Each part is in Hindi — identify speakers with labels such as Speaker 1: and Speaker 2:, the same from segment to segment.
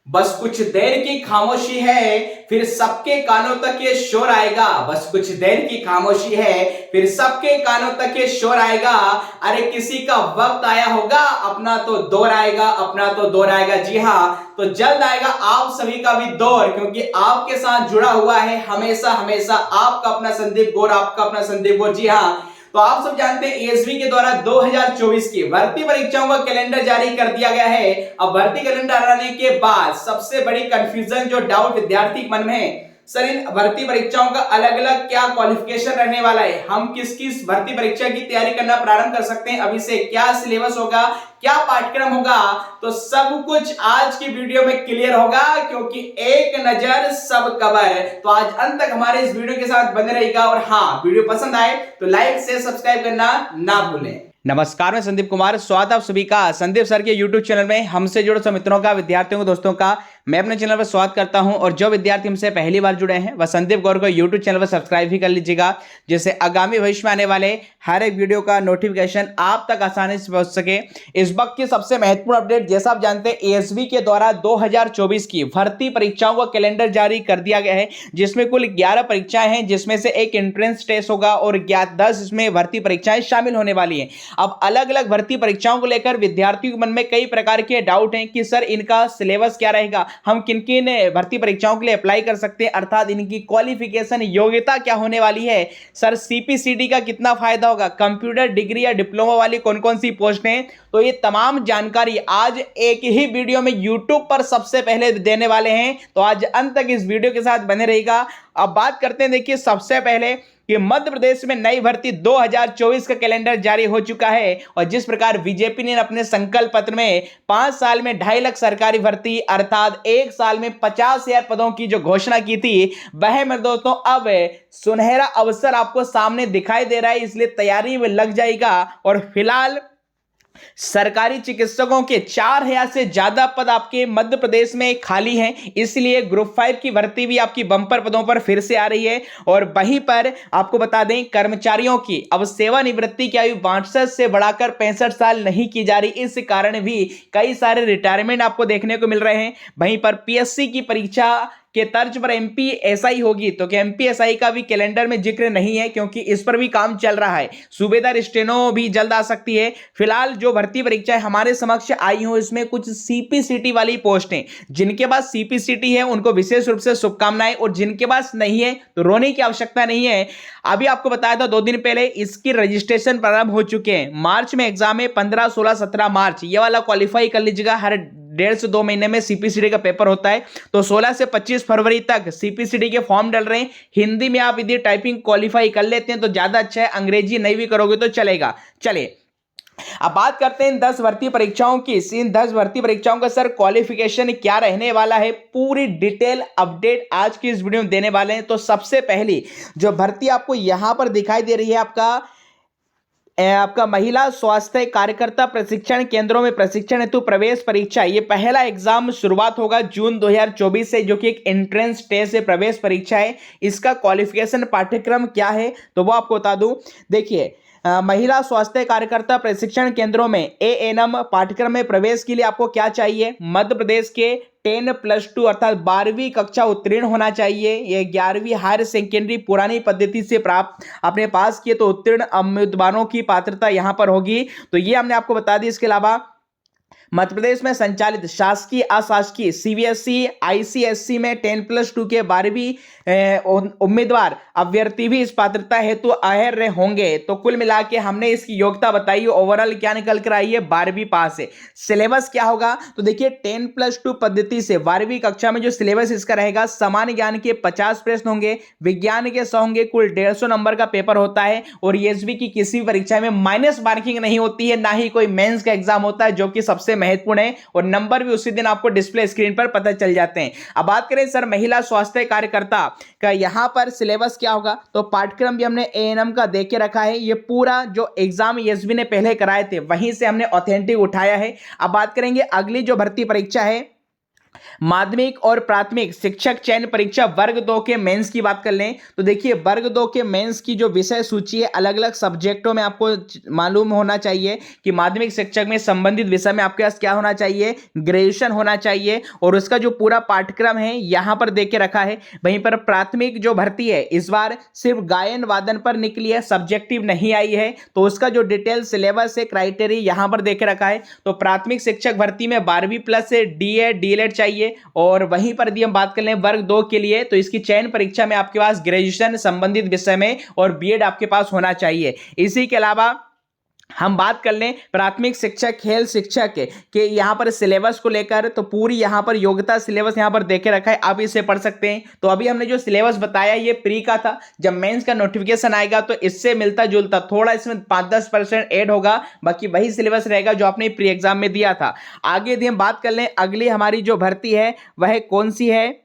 Speaker 1: बस कुछ देर की खामोशी है, फिर सबके कानों तक ये शोर आएगा। बस कुछ देर की खामोशी है, फिर सबके कानों तक ये शोर आएगा। अरे किसी का वक्त आया होगा, अपना तो दौर आएगा, अपना तो दौर आएगा। जी हाँ, तो जल्द आएगा आप सभी का भी दौर, क्योंकि आपके साथ जुड़ा हुआ है हमेशा हमेशा आपका अपना संदीप गौर, आपका अपना संदीप गौर। जी हाँ, तो आप सब जानते हैं एएसबी के द्वारा 2024 की भर्ती परीक्षाओं का कैलेंडर जारी कर दिया गया है। अब भर्ती कैलेंडर आने के बाद सबसे बड़ी कंफ्यूजन जो डाउट विद्यार्थी के मन में है, सर इन भर्ती परीक्षाओं का अलग अलग क्या क्वालिफिकेशन रहने वाला है, हम किस किस भर्ती परीक्षा की तैयारी करना प्रारंभ कर सकते हैं, अभी से क्या सिलेबस होगा, क्या पाठ्यक्रम होगा, तो सब कुछ आज की वीडियो में क्लियर होगा, क्योंकि एक नजर सब कवर। तो आज अंत तक हमारे इस वीडियो के साथ बने रहेगा। और हाँ, वीडियो पसंद आए तो लाइक से सब्सक्राइब करना ना भूलें। नमस्कार, मैं संदीप कुमार, स्वागत आप सभी का संदीप सर के यूट्यूब चैनल में। हमसे जुड़े सब मित्रों का, विद्यार्थियों को, दोस्तों का मैं अपने चैनल पर स्वागत करता हूं। और जो विद्यार्थी हमसे पहली बार जुड़े हैं वह संदीप गौर को यूट्यूब चैनल पर सब्सक्राइब भी कर लीजिएगा, जिससे आगामी भविष्य में आने वाले हर एक वीडियो का नोटिफिकेशन आप तक आसानी से पहुंच सके। इस वक्त की सबसे महत्वपूर्ण अपडेट, जैसा आप जानते हैं एएसबी के द्वारा 2024 की भर्ती परीक्षाओं का कैलेंडर जारी कर दिया गया है, जिसमें कुल 11 परीक्षाएं हैं, जिसमें से एक एंट्रेंस टेस्ट होगा और 10 इसमें भर्ती परीक्षाएं शामिल होने वाली हैं। अब अलग अलग भर्ती परीक्षाओं को लेकर विद्यार्थियों के मन में कई प्रकार के डाउट हैं कि सर इनका सिलेबस क्या रहेगा, हम किन किन भर्ती परीक्षाओं के लिए अप्लाई कर सकते हैं, अर्थात इनकी क्वालिफिकेशन योग्यता क्या होने वाली है, सर सीपीसीटी का कितना फायदा होगा, कंप्यूटर डिग्री या डिप्लोमा वाली कौन कौन सी पोस्ट हैं। तो ये तमाम जानकारी आज एक ही वीडियो में यूट्यूब पर सबसे पहले देने वाले हैं। तो आज अंत तक इस वीडियो के साथ बने रहेगा। अब बात करते हैं, देखिए सबसे पहले कि मध्य प्रदेश में नई भर्ती 2024 का कैलेंडर जारी हो चुका है। और जिस प्रकार बीजेपी ने अपने संकल्प पत्र में 5 साल में 2.5 लाख सरकारी भर्ती, अर्थात 1 साल में 50,000 पदों की जो घोषणा की थी, वह मेरे दोस्तों अब सुनहरा अवसर आपको सामने दिखाई दे रहा है, इसलिए तैयारी में लग जाएगा। और फिलहाल सरकारी चिकित्सकों के 4,000 से ज्यादा पद आपके मध्य प्रदेश में खाली हैं, इसलिए ग्रुप 5 की भर्ती भी आपकी बंपर पदों पर फिर से आ रही है। और वहीं पर आपको बता दें, कर्मचारियों की अब सेवानिवृत्ति की आयु 62 से बढ़ाकर 65 साल नहीं की जा रही, इस कारण भी कई सारे रिटायरमेंट आपको देखने को मिल रहे हैं। वहीं पर पीएससी की परीक्षा के तर्ज पर एमपीएसआई होगी, तो क्या एमपीएसआई का भी कैलेंडर में जिक्र नहीं है, क्योंकि इस पर भी काम चल रहा है। सूबेदार स्टेनो भी जल्द आ सकती है। फिलहाल जो भर्ती परीक्षाएं हमारे समक्ष आई हो, इसमें कुछ सीपीसीटी वाली पोस्टें, जिनके पास सीपीसीटी है उनको विशेष रूप से शुभकामनाएं, और जिनके पास नहीं है तो रोने की आवश्यकता नहीं है। अभी आपको बताया था 2 दिन पहले इसकी रजिस्ट्रेशन प्रारंभ हो चुके हैं। मार्च में एग्जाम है, 15, 16, 17 मार्च, ये वाला क्वालिफाई कर लीजिएगा। हर 1.5 से 2 महीने में सीपीसीटी का पेपर होता है, तो 16 से 25 फरवरी तक सीपीसीटी के फॉर्म डल रहे हैं। हिंदी में आप यदि टाइपिंग क्वालिफाई कर लेते हैं तो ज्यादा अच्छा है, अंग्रेजी नहीं भी करोगे तो चलेगा। चलिए अब बात करते हैं इन 10 भर्ती परीक्षाओं की। इन 10 भर्ती परीक्षाओं का सर क्वालिफिकेशन क्या रहने वाला है, पूरी डिटेल अपडेट आज की इस वीडियो में देने वाले हैं। तो सबसे पहली जो भर्ती आपको यहां पर दिखाई दे रही है, आपका महिला स्वास्थ्य कार्यकर्ता प्रशिक्षण केंद्रों में प्रशिक्षण हेतु प्रवेश परीक्षा, ये पहला एग्जाम शुरुआत होगा जून 2024 से, जो कि एक एंट्रेंस टेस्ट से प्रवेश परीक्षा है। इसका क्वालिफिकेशन पाठ्यक्रम क्या है तो वो आपको बता दूं। देखिए महिला स्वास्थ्य कार्यकर्ता प्रशिक्षण केंद्रों में एएनएम पाठ्यक्रम में प्रवेश के लिए आपको क्या चाहिए, मध्य प्रदेश के 10+2 अर्थात 12वीं कक्षा उत्तीर्ण होना चाहिए। ये 11वीं हायर सेकेंडरी पुरानी पद्धति से प्राप्त अपने पास किए तो उत्तीर्ण उम्मीदवारों की पात्रता यहां पर होगी। तो ये हमने आपको बता दी। इसके अलावा मध्य प्रदेश में संचालित शासकीय अशासकीय सीबीएसई आईसीएसई में 10+2 के 12वीं उम्मीदवार अभ्यर्थी भी इस पात्रता हेतु अर्ह होंगे। तो कुल मिला के हमने इसकी योग्यता बताई, ओवरऑल क्या निकल कर आई है, 12वीं पास है। सिलेबस क्या होगा तो देखिए 10+2 पद्धति से 12वीं कक्षा में जो सिलेबस इसका रहेगा, सामान्य ज्ञान के 50 प्रश्न होंगे, विज्ञान के 100 होंगे, कुल 150 नंबर का पेपर होता है। और एएसबी की किसी भी परीक्षा में माइनस मार्किंग नहीं होती है, ना ही कोई मेंस का एग्जाम होता है, जो कि सबसे महत्वपूर्ण है। और नंबर भी उसी दिन आपको डिस्प्ले स्क्रीन पर पता चल जाते हैं। अब बात करें सर महिला स्वास्थ्य कार्यकर्ता का यहां पर सिलेबस क्या होगा, तो पाठ्यक्रम भी हमने एएनएम का देख के रखा है। ये पूरा जो एग्जाम एएसबी ने पहले कराए थे वहीं से हमने ऑथेंटिक उठाया है। अब बात करेंगे अगली जो भर्ती परीक्षा है, माध्यमिक और प्राथमिक शिक्षक चयन परीक्षा वर्ग 2 के मेंस की बात कर लें तो देखिए वर्ग 2 के मेंस की जो विषय सूची है अलग अलग सब्जेक्टों में आपको मालूम होना चाहिए कि माध्यमिक शिक्षक में संबंधित विषय में आपके पास क्या होना चाहिए, ग्रेजुएशन होना चाहिए और उसका जो पूरा पाठ्यक्रम है यहां पर देख के रखा है। वहीं पर प्राथमिक जो भर्ती है इस बार सिर्फ गायन वादन पर निकली है, सब्जेक्टिव नहीं आई है, तो उसका जो डिटेल सिलेबस है क्राइटेरिया यहां पर देख के रखा है। तो प्राथमिक शिक्षक भर्ती में 12वीं प्लस से डीएड डीएलएड चाहिए और वहीं पर यदि हम बात कर लें वर्ग 2 के लिए तो इसकी चयन परीक्षा में आपके पास ग्रेजुएशन संबंधित विषय में और बीएड आपके पास होना चाहिए। इसी के अलावा हम बात कर लें प्राथमिक शिक्षक खेल शिक्षक के यहाँ पर सिलेबस को लेकर तो पूरी यहाँ पर योग्यता सिलेबस यहाँ पर देखे रखा है, आप इसे पढ़ सकते हैं। तो अभी हमने जो सिलेबस बताया ये प्री का था, जब मेंस का नोटिफिकेशन आएगा तो इससे मिलता जुलता थोड़ा इसमें 5-10% ऐड होगा, बाकी वही सिलेबस रहेगा जो आपने प्री एग्जाम में दिया था। आगे यदि हम बात कर लें अगली हमारी जो भर्ती है वह कौन सी है,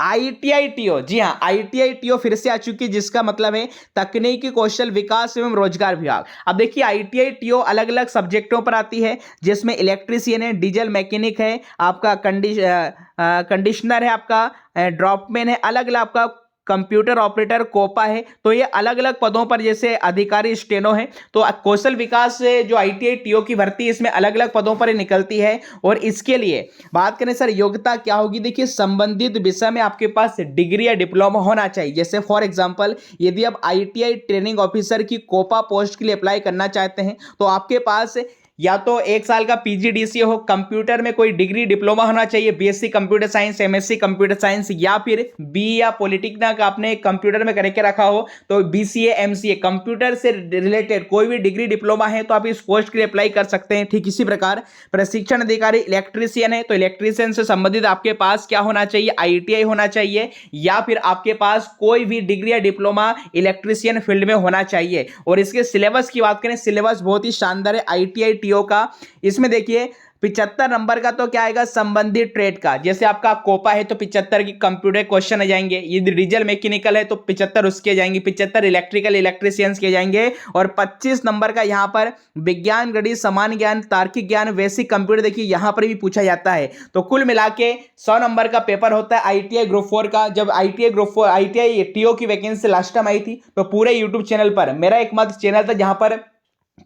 Speaker 1: आईटीआई टीओ। जी हाँ, आईटीआई टीओ फिर से आ चुकी है जिसका मतलब है तकनीकी कौशल विकास एवं रोजगार विभाग। अब देखिए आईटीआई टीओ अलग अलग सब्जेक्टों पर आती है जिसमें इलेक्ट्रीशियन है, डीजल मैकेनिक है, आपका कंडीशनर है, आपका ड्रॉपमैन है, अलग अलग आपका कंप्यूटर ऑपरेटर कोपा है। तो ये अलग अलग पदों पर जैसे अधिकारी स्टेनो है। तो कौशल विकास से जो आईटीआई टीओ की भर्ती इसमें अलग अलग पदों पर निकलती है और इसके लिए बात करें सर योग्यता क्या होगी, देखिए संबंधित विषय में आपके पास डिग्री या डिप्लोमा होना चाहिए। जैसे फॉर एग्जांपल यदि आप आईटीआई ट्रेनिंग ऑफिसर की कोपा पोस्ट के लिए अप्लाई करना चाहते हैं तो आपके पास या तो 1 साल का पीजीडीसीए हो, कंप्यूटर में कोई डिग्री डिप्लोमा होना चाहिए, BSc computer science, MSc computer science, या फिर बी या पॉलिटेक्निक आपने कंप्यूटर में करके रखा हो तो बीसीए एमसीए कंप्यूटर से रिलेटेड कोई भी डिग्री डिप्लोमा है तो आप इस पोस्ट के लिए अप्लाई कर सकते हैं। ठीक इसी प्रकार प्रशिक्षण अधिकारी इलेक्ट्रीशियन है तो इलेक्ट्रीशियन से संबंधित आपके पास क्या होना चाहिए, आईटीआई होना चाहिए या फिर आपके पास कोई भी डिग्री या डिप्लोमा इलेक्ट्रीशियन फील्ड में होना चाहिए। और इसके सिलेबस की बात करें, सिलेबस बहुत ही शानदार है आईटीआई टीओ का। इसमें देखिए 75 नंबर का तो क्या आएगा संबंधित ट्रेड का, जैसे आपका कोपा है तो 75 की कंप्यूटर क्वेश्चन आ जाएंगे, यदि डीजल मैकेनिकल है तो 75 उसके जाएंगे, 75 इलेक्ट्रिकल इलेक्ट्रीशियंस के जाएंगे और 25 नंबर का यहां पर विज्ञान गणित सामान्य ज्ञान तार्किक ज्ञान बेसिक कंप्यूटर देखिए यहां पर भी पूछा जाता है। तो कुल मिला के 100 नंबर का पेपर होता है आईटीआई ग्रुप 4 का। जब आईटीआई टीओ की वैकेंसी लास्ट टाइम आई थी तो पूरे यूट्यूब चैनल पर, मेरा एकमात्र चैनल था जहां पर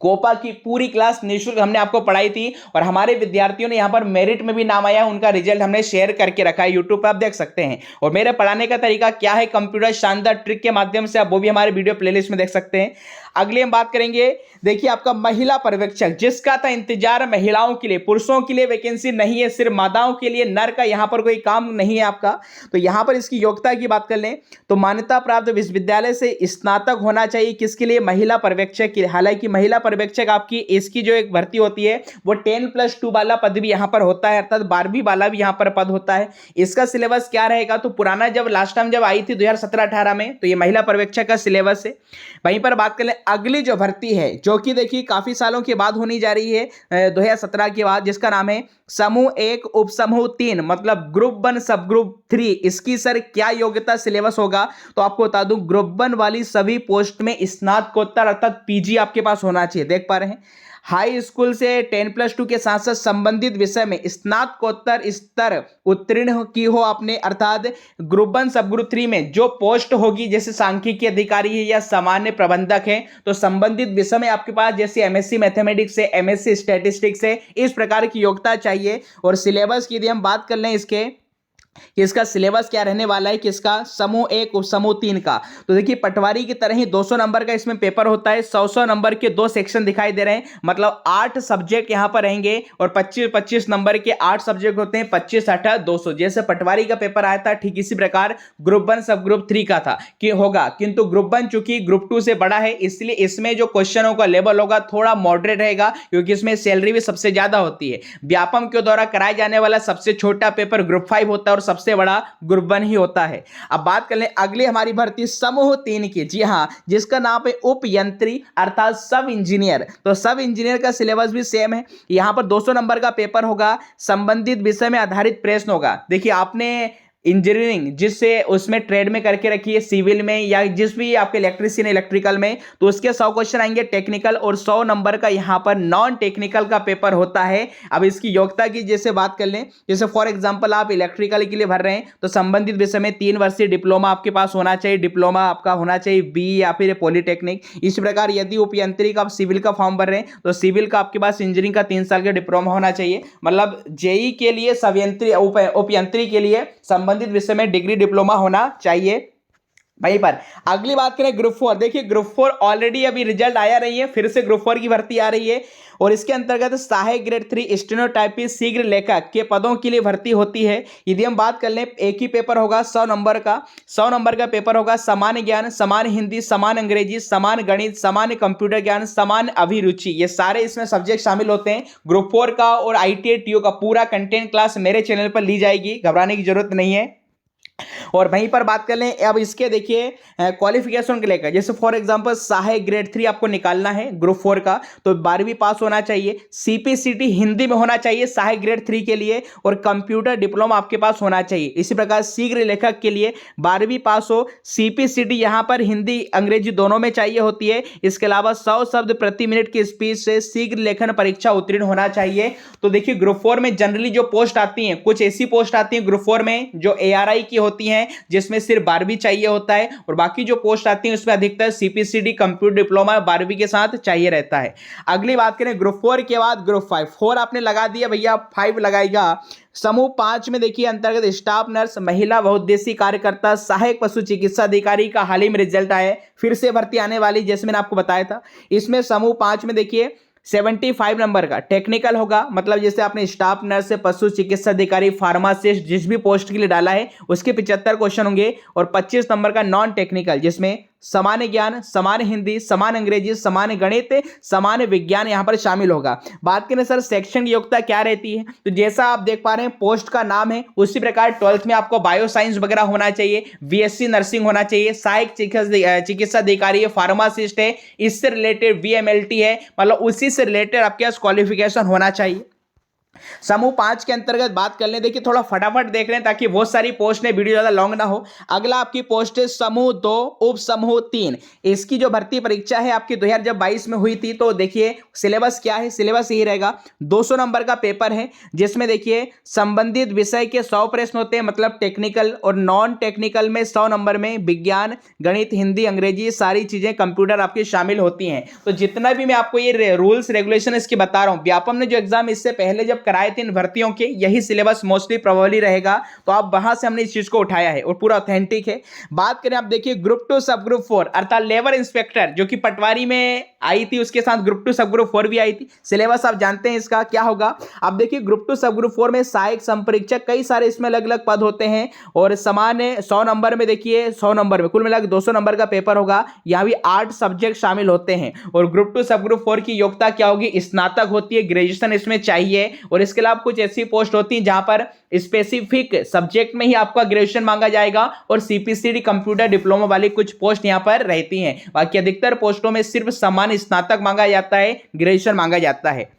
Speaker 1: कोपा की पूरी क्लास निःशुल्क हमने आपको पढ़ाई थी और हमारे विद्यार्थियों ने यहां पर मेरिट में भी नाम आया, उनका रिजल्ट हमने शेयर करके रखा है, यूट्यूब पर आप देख सकते हैं। और मेरे पढ़ाने का तरीका क्या है, कंप्यूटर शानदार ट्रिक के माध्यम से, आप वो भी हमारे वीडियो प्लेलिस्ट में देख सकते हैं। अगले हम बात करेंगे, देखिए आपका महिला पर्यवेक्षक जिसका था इंतजार महिलाओं के लिए, पुरुषों के लिए वैकेंसी नहीं है, सिर्फ मादाओं के लिए, नर का यहां पर कोई काम नहीं है आपका। तो यहां पर इसकी योग्यता की बात कर लें तो मान्यता प्राप्त विश्वविद्यालय से स्नातक होना चाहिए, किसके लिए, महिला पर्यवेक्षक के लिए। हालांकि महिला पर्यवेक्षक आपकी इसकी जो एक भर्ती होती है वो 10+2 वाला पद भी यहां पर होता है, अर्थात 12वीं वाला भी यहां पर पद होता है। इसका सिलेबस क्या रहेगा, तो पुराना जब लास्ट टाइम जब आई थी 2017-18 में तो ये महिला पर्यवेक्षक का सिलेबस है। वहीं पर बात कर लें अगली जो भर्ती है जो कि देखिए काफी सालों के बाद होनी जा रही है 2017 के बाद, जिसका नाम है समूह 1 उपसमूह 3 मतलब ग्रुप 1 सब ग्रुप 3। इसकी सर क्या योग्यता सिलेबस होगा, तो आपको बता दूं ग्रुप 1 वाली सभी पोस्ट में स्नातकोत्तर अर्थात पीजी आपके पास होना चाहिए। देख पा रहे हैं हाई स्कूल से 10+2 के साथ साथ संबंधित विषय में स्नातकोत्तर स्तर उत्तीर्ण की हो आपने, अर्थात ग्रुप 1 सब ग्रुप 3 में जो पोस्ट होगी जैसे सांख्यिकी अधिकारी है या सामान्य प्रबंधक है तो संबंधित विषय में आपके पास जैसे एमएससी मैथमेटिक्स है, एमएससी स्टैटिस्टिक्स है, इस प्रकार की योग्यता चाहिए। और सिलेबस की यदि हम बात कर लें इसके कि इसका सिलेबस क्या रहने वाला है, किसका, समूह 1 और समूह 3 का। तो देखिए पटवारी की तरह ही 200 नंबर का इसमें पेपर होता है, 100 नंबर के 2 सेक्शन दिखाई दे रहे हैं, मतलब 8 सब्जेक्ट यहां पर रहेंगे और 25 नंबर के 8 सब्जेक्ट होते हैं, 25 8 200। जैसे पटवारी का पेपर आया था ठीक इसी प्रकार ग्रुप 1 सब ग्रुप 3 का था कि होगा, किंतु ग्रुप 1 चूंकि ग्रुप 2 से बड़ा है इसलिए इसमें जो क्वेश्चनों का लेवल होगा थोड़ा मॉडरेट रहेगा क्योंकि इसमें सैलरी भी सबसे ज्यादा होती है। व्यापम के द्वारा कराया जाने वाला सबसे छोटा पेपर ग्रुप 5 होता है और सबसे बड़ा ग्रुप 1 ही होता है। अब बात कर लें अगली हमारी भर्ती समूह 3 की, जी हां, जिसका नाम है उप यंत्री अर्थात सब इंजीनियर। तो सब इंजीनियर का सिलेबस भी सेम है, यहां पर 200 नंबर का पेपर होगा, संबंधित विषय में आधारित प्रश्न होगा। देखिए आपने इंजीनियरिंग जिससे उसमें ट्रेड में करके रखी है, सिविल में या जिस भी आपके इलेक्ट्रिशियन इलेक्ट्रिकल में, तो उसके 100 क्वेश्चन आएंगे टेक्निकल और 100 नंबर का यहाँ पर नॉन टेक्निकल का पेपर होता है। अब इसकी योग्यता की जैसे बात कर लें, जैसे फॉर एग्जांपल आप इलेक्ट्रिकल के लिए भर रहे हैं तो संबंधित विषय में 3 वर्षीय डिप्लोमा आपके पास होना चाहिए, डिप्लोमा आपका होना चाहिए बी या फिर पॉलिटेक्निक। इसी प्रकार यदि उपयंत्रिक आप सिविल का फॉर्म भर रहे हैं तो सिविल का आपके पास इंजीनियरिंग का 3 साल का डिप्लोमा होना चाहिए। मतलब जेई के लिए उपयंत्री के लिए संबंधित विषय में डिग्री डिप्लोमा होना चाहिए। वहीं पर अगली बात करें ग्रुप 4। देखिए ग्रुप 4 ऑलरेडी अभी रिजल्ट आया रही है, फिर से ग्रुप 4 की भर्ती आ रही है और इसके अंतर्गत सहायक ग्रेड 3 स्टेनोटाइपिस्ट शीघ्र लेखक के पदों के लिए भर्ती होती है। यदि हम बात कर लें, एक ही पेपर होगा 100 नंबर का, 100 नंबर का पेपर होगा। समान ज्ञान, समान हिंदी, समान अंग्रेजी, समान गणित, समान कंप्यूटर ज्ञान, समान अभिरुचि, ये सारे इसमें सब्जेक्ट शामिल होते हैं। ग्रुप 4 का और ITA TO का पूरा कंटेंट क्लास मेरे चैनल पर ली जाएगी, घबराने की जरूरत नहीं है। और वहीं पर बात कर लें अब इसके, देखिए क्वालिफिकेशन के लेकर, जैसे फॉर एग्जांपल सहायक ग्रेड 3 आपको निकालना है ग्रुप 4 का, तो 12वीं पास होना चाहिए, CPCT हिंदी में होना चाहिए सहायक ग्रेड 3 के लिए, और कंप्यूटर डिप्लोमा आपके पास होना चाहिए। इसी प्रकार शीघ्र लेखक के लिए 12वीं पास हो, CPCT यहां पर हिंदी अंग्रेजी दोनों में चाहिए होती है। इसके अलावा 100 शब्द प्रति मिनट की स्पीड से शीघ्र लेखन परीक्षा उत्तीर्ण होना चाहिए। तो देखिए ग्रुप 4 में जनरली जो पोस्ट आती हैं, कुछ ऐसी पोस्ट आती हैं ग्रुप 4 में जो ARI की होती हैं जिसमें सिर्फ 12वीं चाहिए होता है, और बाकी जो पोस्ट आती है उसमें अधिकतर CPCT कंप्यूटर डिप्लोमा 12वीं के साथ चाहिए रहता है। अगली बात करें ग्रुप 4 के बाद ग्रुप 5। 4 आपने लगा दिया भैया, 5 लगाएगा। समूह 5 में देखिए अंतर्गत स्टाफ नर्स, महिला बहुउद्देशीय कार्यकर्ता, सहायक पशु चिकित्सा अधिकारी का हाल ही में रिजल्ट आया है, फिर से भर्ती आने वाली जैसे मैंने आपको बताया था। इसमें समूह 5 में देखिए 75 नंबर का टेक्निकल होगा, मतलब जैसे आपने स्टाफ नर्स से पशु चिकित्सा अधिकारी, फार्मासिस्ट जिस भी पोस्ट के लिए डाला है उसके 75 क्वेश्चन होंगे, और 25 नंबर का नॉन टेक्निकल जिसमें समान ज्ञान, समान हिंदी, समान अंग्रेजी, समान गणित, समान विज्ञान यहां पर शामिल होगा। बात करें सर सेक्शन की योग्यता क्या रहती है, तो जैसा आप देख पा रहे हैं पोस्ट का नाम है उसी प्रकार 12th में आपको बायो साइंस वगैरह होना चाहिए, BSc नर्सिंग होना चाहिए, सहायक चिकित्सा अधिकारी है, फार्मासिस्ट है, इससे रिलेटेड VMLT है, मतलब उसी से रिलेटेड आपके पास क्वालिफिकेशन होना चाहिए। समूह 5 के अंतर्गत बात कर लें, देखिए थोड़ा फटाफट देख लें ताकि बहुत सारी पोस्ट है, वीडियो ज्यादा लॉन्ग ना हो। अगला आपकी पोस्ट है समूह 2 उप समूह 3। इसकी जो भर्ती परीक्षा है आपकी 2022 में हुई थी, तो देखिए सिलेबस क्या है, सिलेबस यही रहेगा। 200 नंबर का पेपर है जिसमें देखिए संबंधित विषय के 100 प्रश्न होते हैं, मतलब टेक्निकल, और नॉन टेक्निकल में 100 नंबर में विज्ञान, गणित, हिंदी, अंग्रेजी सारी चीजें कंप्यूटर आपकी शामिल होती हैं। तो जितना भी मैं आपको ये रूल्स रेगुलेशन इसकी बता रहा हूं, व्यापम ने जो एग्जाम इससे पहले जब कराए थे इन भर्तियों के, यही सिलेबस मोस्टली प्रोबेबली रहेगा, तो आप वहां से हमने इस चीज को उठाया है और पूरा ऑथेंटिक है। बात करें आप देखिए ग्रुप 2 सब ग्रुप 4 अर्थात लेबर इंस्पेक्टर जो कि पटवारी में आई थी, उसके साथ ग्रुप 2 सब ग्रुप 4 भी आई थी। सिलेबस आप जानते हैं इसका क्या होगा। अब देखिए ग्रुप 2 सब ग्रुप 4 में सहायक संपरीक्षक, कई सारे इसमें अलग अलग पद होते हैं, और समान 100 नंबर में देखिए 100 नंबर में कुल मिलाकर 200 नंबर का पेपर होगा। यहां भी 8 सब्जेक्ट शामिल होते हैं। और ग्रुप 2 सब ग्रुप 4 की योग्यता क्या होगी, स्नातक होती है, ग्रेजुएशन इसमें चाहिए। और इसके अलावा कुछ ऐसी पोस्ट होती है जहां पर स्पेसिफिक सब्जेक्ट में ही आपका ग्रेजुएशन मांगा जाएगा, और CPCT कंप्यूटर डिप्लोमा वाली कुछ पोस्ट यहां पर रहती हैं। बाकी अधिकतर पोस्टों में सिर्फ समान स्नातक मांगा जाता है, ग्रेजुएशन मांगा जाता है।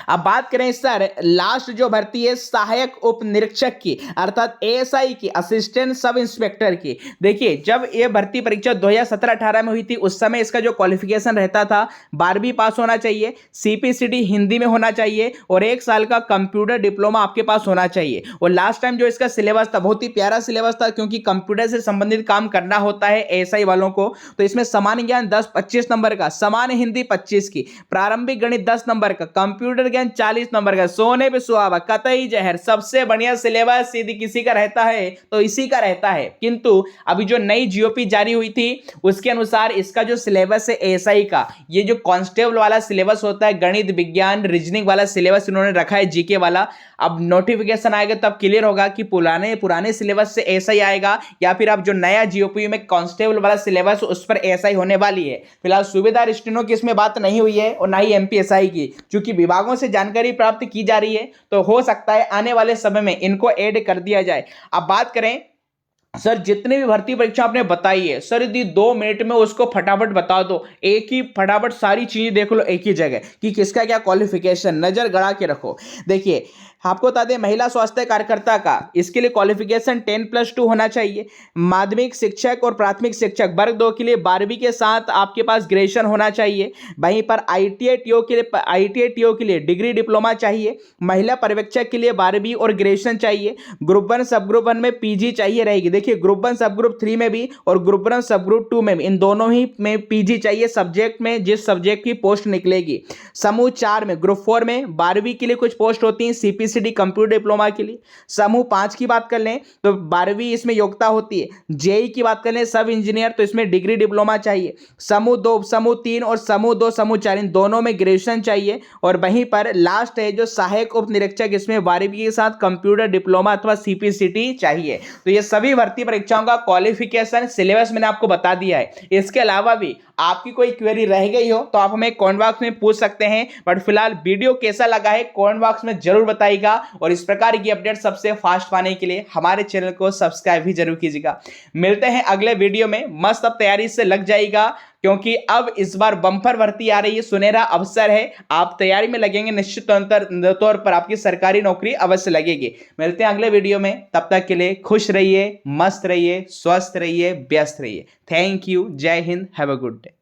Speaker 1: अब बात करें सर लास्ट जो भर्ती है सहायक उप निरीक्षक की, अर्थात ASI की, असिस्टेंट सब इंस्पेक्टर की। देखिए जब ये भर्ती परीक्षा 2017-18 में हुई थी, उस समय इसका जो क्वालिफिकेशन रहता था 12वीं पास होना चाहिए, CPCT हिंदी में होना चाहिए, और 1 साल का कंप्यूटर डिप्लोमा आपके पास होना चाहिए। और लास्ट टाइम जो इसका सिलेबस था बहुत ही प्यारा सिलेबस था, क्योंकि कंप्यूटर से संबंधित काम करना होता है ASI वालों को। तो इसमें समान ज्ञान 10-25 नंबर का, समान हिंदी 25 की, प्रारंभिक गणित 10 नंबर का, कंप्यूटर ज्ञान 40 नंबर का, सोने पे सुहागा, कतई जहर, सबसे बढ़िया सिलेबस यदि किसी का रहता है तो इसी का रहता है। किंतु अभी जो नई GOP जारी हुई थी उसके अनुसार इसका जो सिलेबस है ASI का, ये जो कांस्टेबल वाला सिलेबस होता है, गणित, विज्ञान, रीजनिंग वाला सिलेबस इन्होंने रखा है, GK वाला। अब नोटिफिकेशन आएगा तब क्लियर होगा कि पुराने सिलेबस से ASI आएगा, या फिर अब जो नया GOP में कांस्टेबल वाला सिलेबस उस पर ASI होने वाली है। फिलहाल सूबेदार स्टेनो की इसमें बात नहीं हुई है, और ना ही MPSI की, क्योंकि विभागों से जानकारी प्राप्त की जा रही है, तो हो सकता है आने वाले समय में इनको ऐड कर दिया जाए। अब बात करें सर जितने भी भर्ती परीक्षा आपने बताई है, सर यदि 2 मिनट में उसको फटाफट बता दो, एक ही फटाफट सारी चीजें देख लो एक ही जगह कि किसका क्या क्वालिफिकेशन, नजर गड़ा के रखो। देखिए आपको बता दें महिला स्वास्थ्य कार्यकर्ता का इसके लिए क्वालिफिकेशन 10+2 होना चाहिए। माध्यमिक शिक्षक और प्राथमिक शिक्षक वर्ग 2 के लिए 12वीं के साथ आपके पास ग्रेजुएशन होना चाहिए। वहीं पर आईटीआई टीओ के लिए डिग्री डिप्लोमा चाहिए। महिला पर्यवेक्षक के लिए 12वीं और ग्रेजुएशन चाहिए। ग्रुप 1 सब ग्रुप 1 में पीजी चाहिए रहेगी। देखिए ग्रुप 1 सब ग्रुप 3 में भी और ग्रुप 1 सब ग्रुप 2 में भी, इन दोनों ही में पीजी चाहिए सब्जेक्ट में जिस सब्जेक्ट की पोस्ट निकलेगी। समूह 4 में ग्रुप 4 में 12वीं के लिए कुछ पोस्ट होती हैं सीपीसीडी कंप्यूटर डिप्लोमा के लिए। समूह 5 की बात कर लें तो 12वीं इसमें योग्यता होती है। जेई की बात कर लें सब इंजीनियर तो इसमें डिग्री डिप्लोमा चाहिए। समूह 2 समूह 3 और समूह 2 समूह 4 इन दोनों में ग्रेजुएशन चाहिए। और वहीं पर लास्ट है जो सहायक उप निरीक्षक इसमें 12वीं के साथ कंप्यूटर डिप्लोमा अथवा सीपीसीटी चाहिए। तो ये सभी भर्ती परीक्षाओं का क्वालिफिकेशन सिलेबस मैंने आपको बता दिया है। इसके अलावा भी आपकी कोई क्वेरी रह गई हो तो आप हमें कमेंट बॉक्स में पूछ सकते हैं। बट फिलहाल वीडियो कैसा लगा है कमेंट बॉक्स में जरूर बताइएगा। और इस प्रकार की अपडेट सबसे फास्ट पाने के लिए हमारे चैनल को सब्सक्राइब भी जरूर कीजिएगा। मिलते हैं अगले वीडियो में। मस्त अब तैयारी से लग जाएगा क्योंकि अब इस बार बम्पर भर्ती आ रही है, सुनहरा अवसर है। आप तैयारी में लगेंगे निश्चित तौर पर आपकी सरकारी नौकरी अवश्य लगेगी। मिलते हैं अगले वीडियो में, तब तक के लिए खुश रहिए, मस्त रहिए, स्वस्थ रहिए, व्यस्त रहिए। Thank you. जय Hind. Have a good day.